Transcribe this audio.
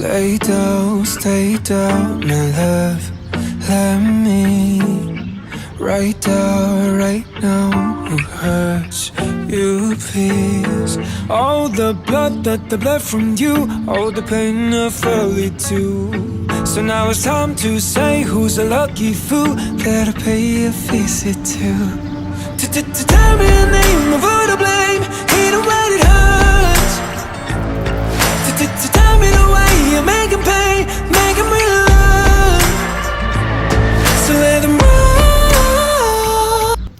Lay down, stay down, my love. Let me right down, right now. Who hurts you, please? All the blood from you, all the pain I felt it too. So now it's time to say who's a lucky fool. Better pay a visit to tell me your name.